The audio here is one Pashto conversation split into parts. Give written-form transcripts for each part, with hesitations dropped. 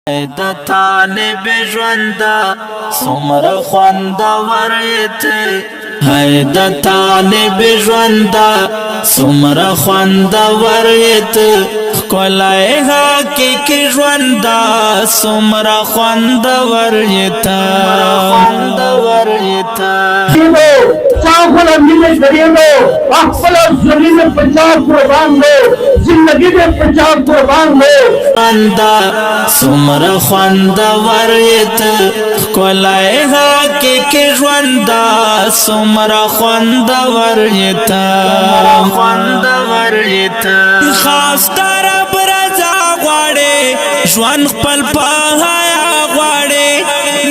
د طالب ژوندا څومره خوندور یې ته هی د طالب ژوندا څومره خوندور یې ته ښکلی حقیقي ژوندا څومره خوندور یې ته चाखल मिले करियो अखल जमीन पंजाब कुर्बान हो जिंदगी में पंजाब कुर्बान हो خواندا څومره خوندور یې ته ښکلی حقیقي ژوندا څومره خوندور یې ته خاص طرف رضا غواړې ژوند خپل په حیا غواړې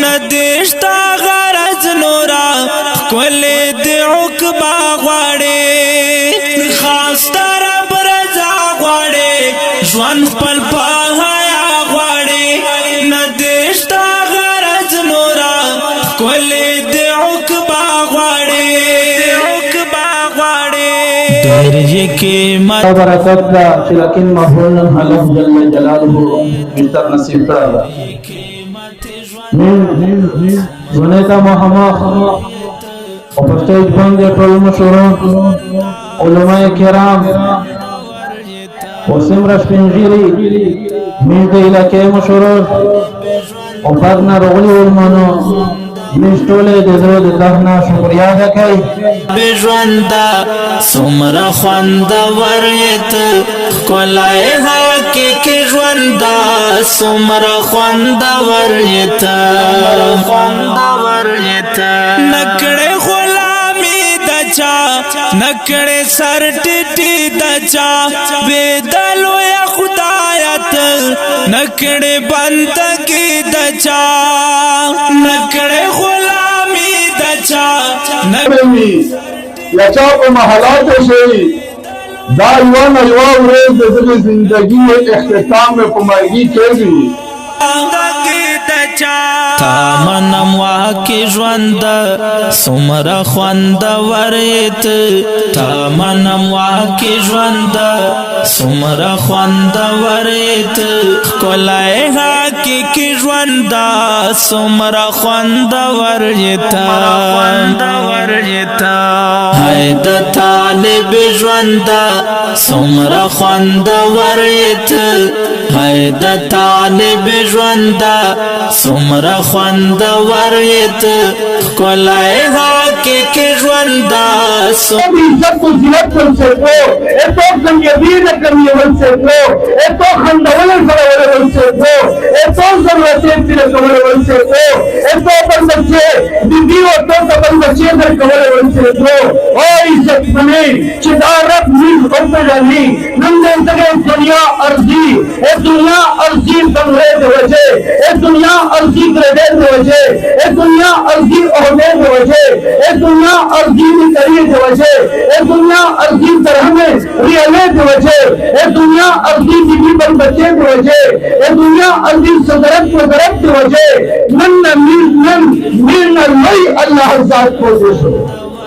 نه دې شته غرض نوره ښکلې دې عقبا غواړې خاص طرف رضا غواړې ژوند خپل په حیا غواړې نه دې شته غرض نوره ښکلې دې عقبا غواړې ډېر یې قیمت برکت دا چې لکن محول الله جل جلاله بهتر نصیب کړه زونه تا محمد او په سټیج باندې ټول مشهور علماء کرام او سمرا سپینږیري مې د علاقې مشهور او پرنا رغلی ولمنو مشتوله د زړه د دهنا شکریا ده کوي بژوندا څومره خوندور یې ته ښکلی حقیقي ژوندا څومره خوندور یې ته نکړې غلامي د چا نکړې سر ټیټي د چا بېدلو یا خدایت نکړې بندګي د چا نکړې غلامي د چا یا چا په محلات شي دا یو ورځ د زندگی اختتام په مرګي کېږي تا منم واکې ژونده څومره خوندور یې ته تا منم واکې ژونده څومره خوندور یې ته ښکلی حقیقي ژونده څومره خوندور یې ته هی د طالب ژونده څومره خوندور یې ته هی د طالب ژونده څومره خوندور یې ته ښکلی حقیقي ژوندا سب کو زینت ول سے کو ایتو کمیابین کمیول سے کو ایتو خندول سره ول سے کو ایتو ضرورتیں تیر کول ول سے کو ایتو بندچے بیبی او تو بندچے در کول ول سے کو او عزت بنے چدارت نیز اوپرانی نند تگے دنیا ارضی اے دنیا ارضی بنرے دے وجہ اے دنیا ارضی گردے دے وجہ اے دنیا ارضی عہدے دے وجہ اے دنیا ارضی کریے دے وجہ اے دنیا ارضی درہمیں ریالے دے وجہ اے دنیا ارضی بیبی بن بچے دے وجہ اے دنیا ارضی صدرت وزرت دے وجہ من نرمئی اللہ ذات کو دے سو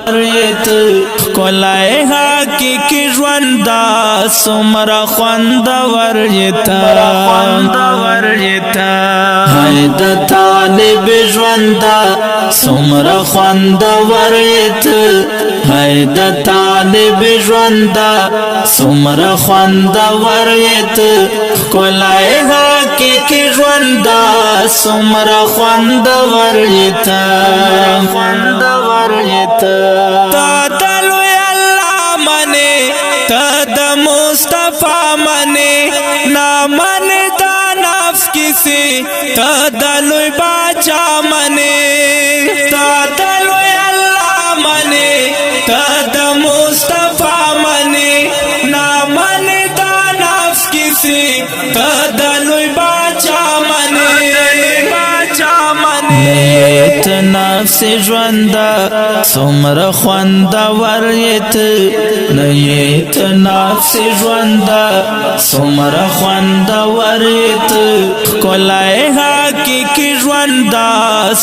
ښکلی حقیقي ژوندا څومره خوندور یې ته هی د طالب ژوندا څومره خوندور یې ته هی د طالب ژوندا څومره خوندور یې ته ښکلی حقیقي ژوندا څومره خوندور یې ته تا د لوی الله منې ته د مصطفی منې نا منې دا نفس کیسې ته د لوی باچا منې تا د لوی الله منې ته د مصطفی منې نا منې دا نفس کیسې ته د لوی باچا منې نیت نفس ژوندا څومره خوندور یې ته نیت نفس ژوندا څومره خوندور یې ته ښکلی حقیقي ژوندا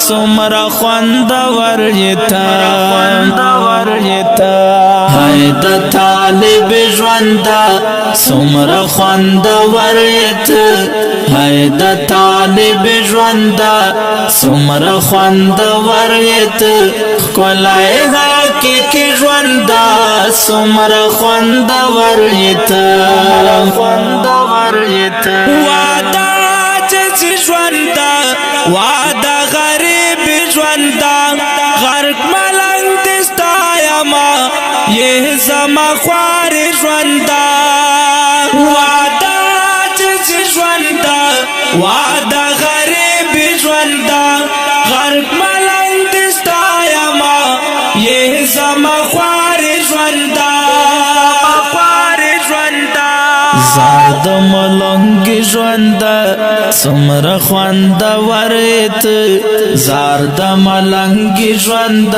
څومره خوندور یې ته هی د طالب ژوندا څومره خوندور یې ته هاي د طالب ژوند سمر خوند ورت کولای حقیقی ژوند سمر خوند ورت وعده عاجز ژوند وعده غریب ژوند غرق ملنګ دستا یما یہ زما خوار ژوند وعده عاجز ژوند وعده غریب ژوند غرق ملنګ دستا یما یہ زما خوار ژوند زاد ملنګ ژوند سمر خوند ورت زاد ملنګ ژوند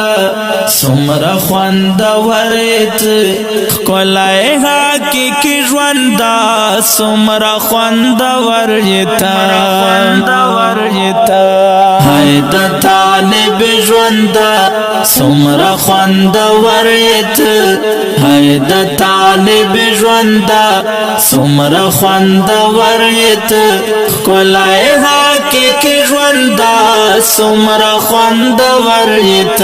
سمر خوند ورت کولای حقیقی ژوند سمر خوند ورت هاي د طالب ژوند سمر خوند ورت هاي د طالب ژوند سمر خوند ورت کولای حقیقی ژوند سمر خوند ورت